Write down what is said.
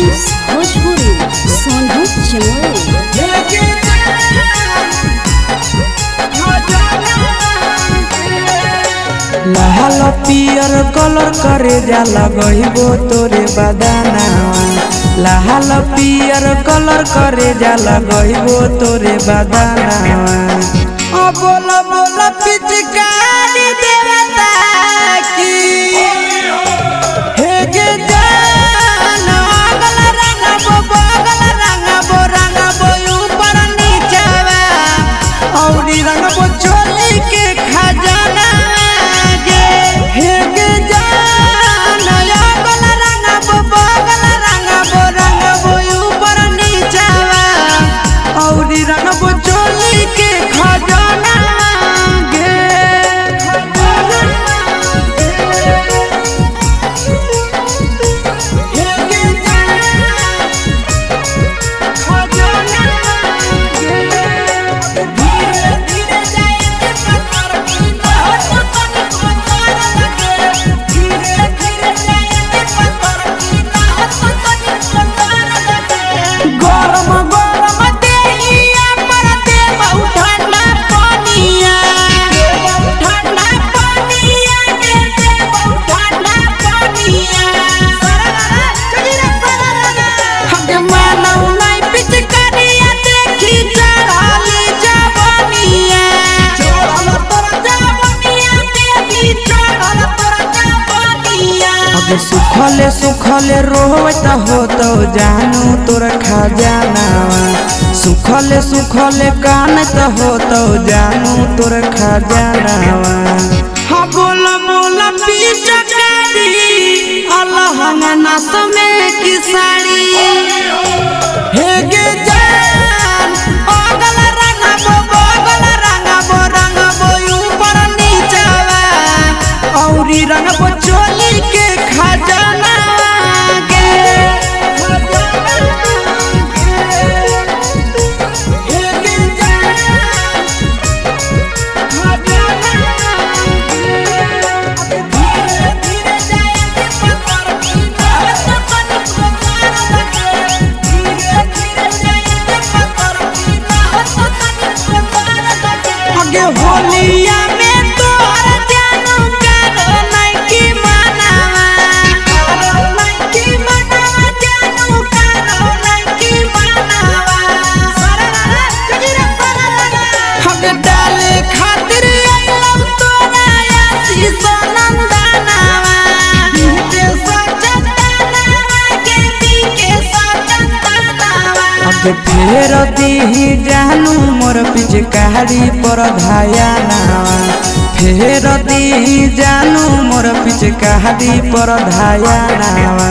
Films Bhojpuri Sonu Chamoli. लाल पियर colour करे जाला गहिबो तोरे बदानावा। लाल पियर कलर करे जाला गहिबो तोरे बदानावा। ओ बोला बोला पिचकारी देवता की हे गे जान अगल रंगबो बगल रंगबो ऊपर नीचेवा औरी रंगबो चोली के खजाना सुखले सुखले रोवत हो तो जानू तोर खजानावा। सुखले सुखले कानत हो तो जानू तोर खजानावा। हाँ बोला बोला पिचकारी अलहंगा नास में की साड़ी हे गे जान अगल रंगबो ऊपर नीचेवा औरी रंगबो चोली के खजाना गे हे गे जान खजाना धीरे धीरे जाएंगे पत्थर आगे होलिया में तो फेर दी जानू मोर पिचकारी पर धायानावा। फेर दी जानू मोर पिचकारी पर धायानावा।